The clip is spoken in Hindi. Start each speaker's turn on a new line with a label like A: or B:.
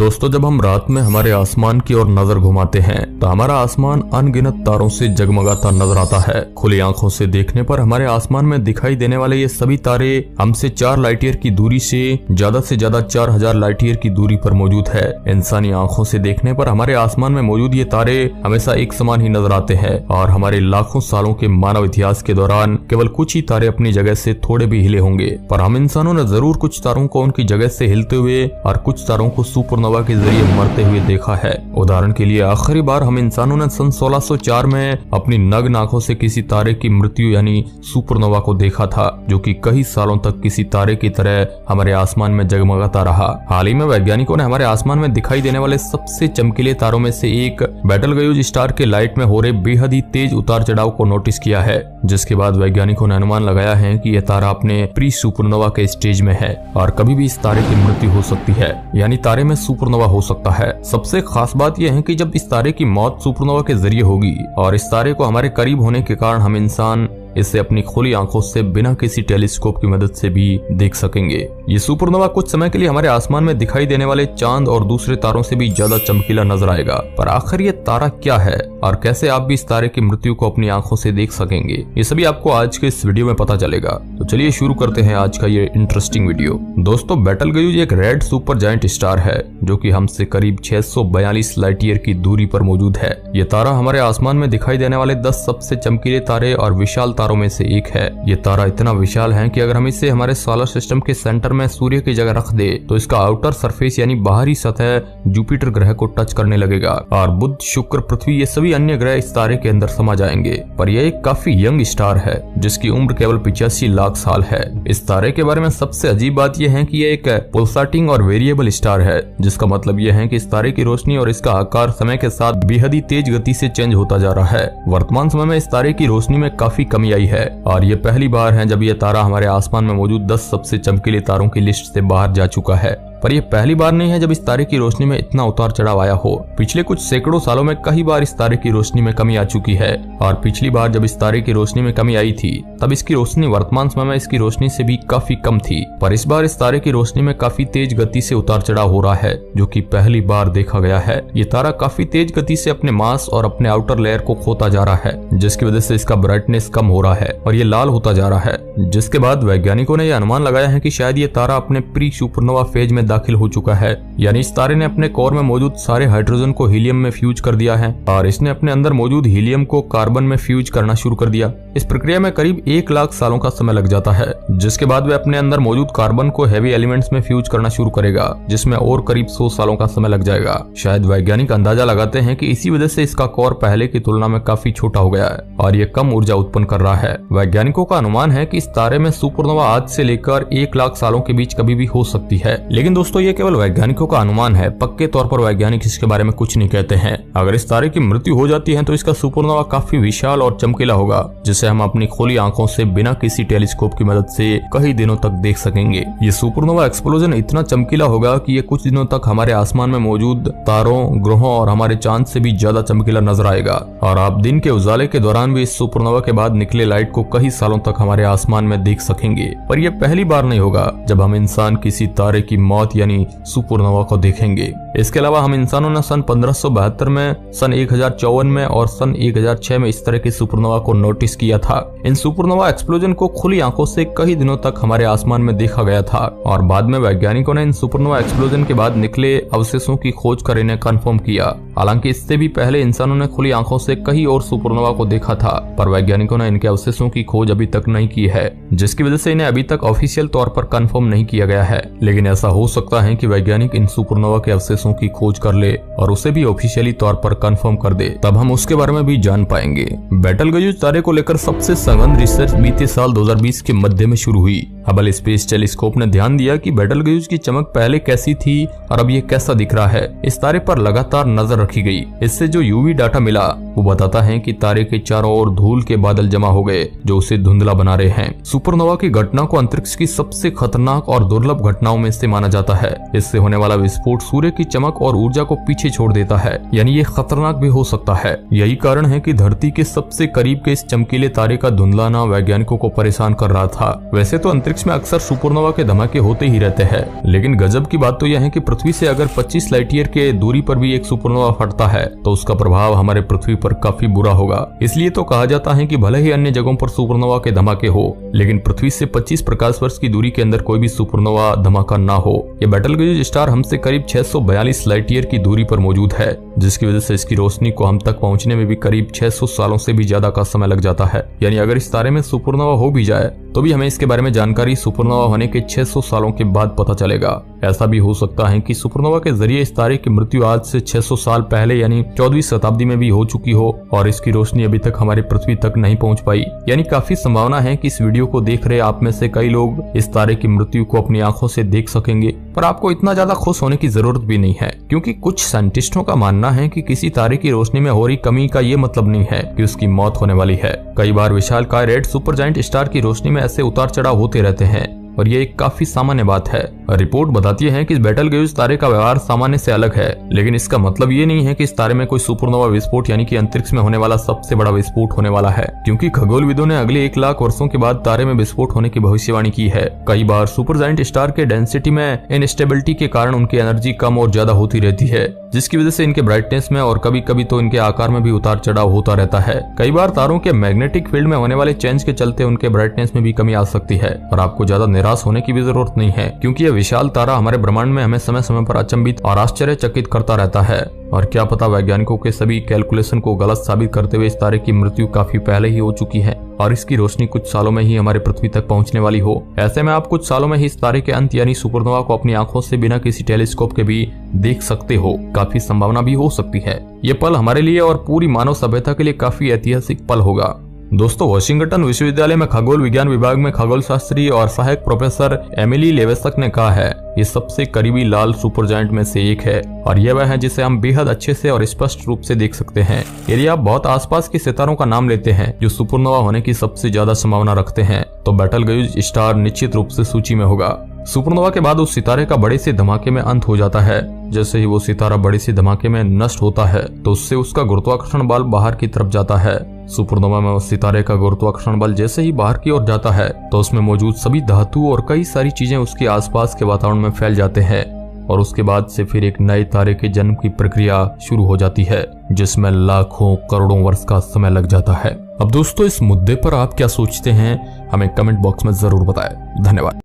A: दोस्तों, जब हम रात में हमारे आसमान की ओर नजर घुमाते हैं तो हमारा आसमान अनगिनत तारों से जगमगाता नजर आता है। खुली आंखों से देखने पर हमारे आसमान में दिखाई देने वाले ये सभी तारे हमसे 4 लाइट ईयर की दूरी से ज्यादा 4000 लाइट ईयर की दूरी पर मौजूद है। इंसानी आंखों से देखने पर हमारे आसमान में मौजूद ये तारे हमेशा एक समान ही नजर आते हैं और हमारे लाखों सालों के मानव इतिहास के दौरान केवल कुछ ही तारे अपनी जगह से थोड़े भी हिले होंगे, पर हम इंसानों ने जरूर कुछ तारों को उनकी जगह से हिलते हुए और कुछ तारों को सुपरनोवा के जरिए मरते हुए देखा है। उदाहरण के लिए आखिरी बार हम इंसानों ने सन 1604 में अपनी नग्न आंखों से किसी तारे की मृत्यु यानी सुपरनोवा को देखा था, जो कि कई सालों तक किसी तारे की तरह हमारे आसमान में जगमगाता रहा। हाल ही में वैज्ञानिकों ने हमारे आसमान में दिखाई देने वाले सबसे चमकीले तारों में से एक बेटलगेयूज स्टार के लाइट में हो रहे बेहद ही तेज उतार चढ़ाव को नोटिस किया है, जिसके बाद वैज्ञानिकों ने अनुमान लगाया है कि यह तारा अपने प्री सुपरनोवा के स्टेज में है और कभी भी इस तारे की मृत्यु हो सकती है, यानी तारे में सुपरनोवा हो सकता है। सबसे खास बात यह है कि जब इस तारे की मौत सुपरनोवा के जरिए होगी और इस तारे को हमारे करीब होने के कारण हम इंसान इसे अपनी खुली आंखों से बिना किसी टेलीस्कोप की मदद से भी देख सकेंगे। ये सुपरनोवा कुछ समय के लिए हमारे आसमान में दिखाई देने वाले चांद और दूसरे तारों से भी ज्यादा चमकीला नजर आएगा, पर आखिर ये तारा क्या है और कैसे आप भी इस तारे की मृत्यु को अपनी आंखों से देख सकेंगे, ये सभी आपको आज के इस वीडियो में पता चलेगा। तो चलिए शुरू करते हैं आज का ये इंटरेस्टिंग वीडियो। दोस्तों, बेटलगेयूज एक रेड सुपर जायंट स्टार है जो कि हमसे करीब 642 लाइट ईयर की दूरी पर मौजूद है। ये तारा हमारे आसमान में दिखाई देने वाले 10 सबसे चमकीले तारे और विशाल तारों में से एक है। ये तारा इतना विशाल है कि अगर हम इसे हमारे सोलर सिस्टम के सेंटर में सूर्य की जगह रख दे तो इसका आउटर सरफेस यानी बाहरी सतह जुपिटर ग्रह को टच करने लगेगा और बुध, शुक्र, पृथ्वी ये सभी अन्य ग्रह इस तारे के अंदर समा जाएंगे। पर यह एक काफी यंग स्टार है जिसकी उम्र केवल 85 लाख साल है। इस तारे के बारे में सबसे अजीब बात यह है कि यह एक पल्साटिंग और वेरिएबल स्टार है, जिसका मतलब यह है कि इस तारे की रोशनी और इसका आकार समय के साथ बेहद ही तेज गति से चेंज होता जा रहा है। वर्तमान समय में इस तारे की रोशनी में काफी कमी आई है और ये पहली बार है जब यह तारा हमारे आसमान में मौजूद 10 सबसे चमकीले तारों की लिस्ट से बाहर जा चुका है। पर यह पहली बार नहीं है जब इस तारे की रोशनी में इतना उतार चढ़ाव आया हो। पिछले कुछ सैकड़ों सालों में कई बार इस तारे की रोशनी में कमी आ चुकी है और पिछली बार जब इस तारे की रोशनी में कमी आई थी तब इसकी रोशनी वर्तमान समय में इसकी रोशनी से भी काफी कम थी। पर इस बार इस तारे की रोशनी में काफी तेज गति से उतार चढ़ाव हो रहा है, जो कि पहली बार देखा गया है। ये तारा काफी तेज गति से अपने मास और अपने आउटर लेयर को खोता जा रहा है, जिसकी वजह से इसका ब्राइटनेस कम हो रहा है और ये लाल होता जा रहा है, जिसके बाद वैज्ञानिकों ने यह अनुमान लगाया है कि शायद ये तारा अपने प्री सुपरनोवा फेज में दाखिल हो चुका है, यानी इस तारे ने अपने कोर में मौजूद सारे हाइड्रोजन को हीलियम में फ्यूज कर दिया है और इसने अपने अंदर मौजूद हीलियम को कार्बन में फ्यूज करना शुरू कर दिया। इस प्रक्रिया में करीब 1 लाख सालों का समय लग जाता है, जिसके बाद वे अपने अंदर मौजूद कार्बन को हेवी एलिमेंट्स में फ्यूज करना शुरू करेगा, जिसमें और करीब 100 सालों का समय लग जाएगा। शायद वैज्ञानिक अंदाजा लगाते हैं कि इसी वजह से इसका कोर पहले की तुलना में काफी छोटा हो गया है और ये कम ऊर्जा उत्पन्न कर रहा है। वैज्ञानिकों का अनुमान है कि इस तारे में सुपरनोवा आज से लेकर 1 लाख सालों के बीच कभी भी हो सकती है। लेकिन दोस्तों, ये केवल वैज्ञानिकों का अनुमान है, पक्के तौर पर वैज्ञानिक इसके बारे में कुछ नहीं कहते हैं। अगर इस तारे की मृत्यु हो जाती है तो इसका सुपरनोवा काफी विशाल और चमकीला होगा, जिसे हम अपनी खुली आंखों से बिना किसी टेलीस्कोप की मदद से कई दिनों तक देख सकेंगे। ये सुपरनोवा एक्सप्लोजन इतना चमकीला होगा कि ये कुछ दिनों तक हमारे आसमान में मौजूद तारों, ग्रहों और हमारे चांद से भी ज्यादा चमकीला नजर आएगा और आप दिन के उजाले के दौरान भी इस सुपरनोवा के बाद निकले लाइट को कई सालों तक हमारे आसमान में देख सकेंगे। पर यह पहली बार नहीं होगा जब हम इंसान किसी तारे की मौत यानी सुपरनोवा को देखेंगे। इसके अलावा हम इंसानों ने सन 1572 में, सन 1054 में और सन 1006 में इस तरह की सुपरनोवा को नोटिस किया था। इन सुपरनोवा एक्सप्लोजन को खुली आंखों से कई दिनों तक हमारे आसमान में देखा गया था और बाद में वैज्ञानिकों ने इन सुपरनोवा एक्सप्लोजन के बाद निकले अवशेषों की खोज कर इन्हें कंफर्म किया। हालांकि इससे भी पहले इंसानों ने खुली आंखों से कई और सुपरनोवा को देखा था, पर वैज्ञानिकों ने इनके अवशेषों की खोज अभी तक नहीं की है, जिसकी वजह से इन्हें अभी तक ऑफिशियल तौर पर कंफर्म नहीं किया गया है। लेकिन ऐसा हो सकता है कि वैज्ञानिक इन सुपरनोवा के अवशेषों की खोज कर ले और उसे भी ऑफिशियली तौर पर कंफर्म कर दे, तब हम उसके बारे में भी जान पाएंगे। बेटलगेयूज तारे को लेकर सबसे सघन रिसर्च बीते साल 2020 के मध्य में शुरू हुई। हबल स्पेस टेलीस्कोप ने ध्यान दिया कि बेटलगेयूज की चमक पहले कैसी थी और अब ये कैसा दिख रहा है। इस तारे पर लगातार नजर रखी गई। इससे जो यूवी डाटा मिला वो बताता है कि तारे के चारों ओर धूल के बादल जमा हो गए जो उसे धुंधला बना रहे हैं। सुपरनोवा की घटना को अंतरिक्ष की सबसे खतरनाक और दुर्लभ घटनाओं में से माना जाता है। इससे होने वाला विस्फोट सूर्य की चमक और ऊर्जा को पीछे छोड़ देता है, यानी ये खतरनाक भी हो सकता है। यही कारण है कि धरती के सबसे करीब के इस चमकीले तारे का धुंधलाना वैज्ञानिकों को परेशान कर रहा था। वैसे तो अंतरिक्ष में अक्सर सुपरनोवा के धमाके होते ही रहते हैं, लेकिन गजब की बात तो यह है कि पृथ्वी से अगर 25 लाइट ईयर के दूरी पर भी एक सुपरनोवा फटता है तो उसका प्रभाव हमारे पृथ्वी पर काफी बुरा होगा। इसलिए तो कहा जाता है कि भले ही अन्य जगहों पर सुपरनोवा के धमाके हो, लेकिन पृथ्वी से 25 प्रकाश वर्ष की दूरी के अंदर कोई भी सुपरनोवा धमाका ना हो। ये बेटलगेज स्टार हमसे करीब 642 लाइट ईयर की दूरी पर मौजूद है, जिसकी वजह से इसकी रोशनी को हम तक पहुंचने में भी करीब 600 सालों से भी ज्यादा का समय लग जाता है। यानी अगर इस तारे में सुपरनोवा हो भी जाए तो भी हमें इसके बारे में जानकारी सुपरनोवा होने के 600 सालों के बाद पता चलेगा। ऐसा भी हो सकता है कि सुपरनोवा के जरिए इस तारे की मृत्यु आज से 600 साल पहले यानी 14वीं शताब्दी में भी हो चुकी हो और इसकी रोशनी अभी तक हमारी पृथ्वी तक नहीं पहुंच पाई। यानी काफी संभावना है कि इस वीडियो को देख रहे आप में से कई लोग इस तारे की मृत्यु को अपनी आंखों से देख सकेंगे। पर आपको इतना ज्यादा खुश होने की जरूरत भी नहीं है, क्योंकि कुछ साइंटिस्टों का मानना है कि किसी तारे की रोशनी में हो रही कमी का ये मतलब नहीं है कि उसकी मौत होने वाली है। कई बार विशालकाय रेड सुपर जायंट स्टार की रोशनी में ऐसे उतार चढ़ाव होते रहते हैं और ये एक काफी सामान्य बात है। रिपोर्ट बताती है कि इस बेटलगेज तारे का व्यवहार सामान्य से अलग है, लेकिन इसका मतलब ये नहीं है कि इस तारे में कोई सुपरनोवा विस्फोट यानी कि अंतरिक्ष में होने वाला सबसे बड़ा विस्फोट होने वाला है, क्योंकि खगोलविदों ने अगले 1 लाख वर्षों के बाद तारे में विस्फोट होने की भविष्यवाणी की है। कई बार सुपर जायंट स्टार के डेंसिटी में इनस्टेबिलिटी के कारण उनकी एनर्जी कम और ज्यादा होती रहती है, जिसकी वजह से इनके ब्राइटनेस में और कभी कभी तो इनके आकार में भी उतार चढ़ाव होता रहता है। कई बार तारों के मैग्नेटिक फील्ड में होने वाले चेंज के चलते उनके ब्राइटनेस में भी कमी आ सकती है। और आपको ज्यादा निराश होने की भी जरूरत नहीं है, क्योंकि यह विशाल तारा हमारे ब्रह्मांड में हमें समय समय पर अचंभित और आश्चर्यचकित करता रहता है। और क्या पता वैज्ञानिकों के सभी कैलकुलेशन को गलत साबित करते हुए इस तारे की मृत्यु काफी पहले ही हो चुकी है और इसकी रोशनी कुछ सालों में ही हमारे पृथ्वी तक पहुंचने वाली हो। ऐसे में आप कुछ सालों में ही इस तारे के अंत यानी सुपरनोवा को अपनी आंखों से बिना किसी टेलीस्कोप के भी देख सकते हो। काफी संभावना भी हो सकती है। ये पल हमारे लिए और पूरी मानव सभ्यता के लिए काफी ऐतिहासिक पल होगा। दोस्तों, वॉशिंगटन विश्वविद्यालय में खगोल विज्ञान विभाग में खगोल शास्त्री और सहायक प्रोफेसर एमिली लेवेसक ने कहा है, ये सबसे करीबी लाल सुपर जायंट में से एक है और यह वह है जिसे हम बेहद अच्छे से और स्पष्ट रूप से देख सकते हैं। यदि आप बहुत आसपास के सितारों का नाम लेते हैं जो सुपरनोवा होने की सबसे ज्यादा संभावना रखते हैं, तो बेटलगेज स्टार निश्चित रूप से सूची में होगा। सुपरनोवा के बाद उस सितारे का बड़े से धमाके में अंत हो जाता है। जैसे ही वो सितारा बड़े से धमाके में नष्ट होता है तो उससे उसका गुरुत्वाकर्षण बल बाहर की तरफ जाता है। सुपरनोवा में उस सितारे का गुरुत्वाकर्षण बल जैसे ही बाहर की ओर जाता है तो उसमें मौजूद सभी धातु और कई सारी चीजें उसके आसपास के वातावरण में फैल जाते हैं और उसके बाद से फिर एक नए तारे के जन्म की प्रक्रिया शुरू हो जाती है, जिसमें लाखों करोड़ों वर्ष का समय लग जाता है। अब दोस्तों, इस मुद्दे पर आप क्या सोचते हैं, हमें कमेंट बॉक्स में जरूर बताएं। धन्यवाद।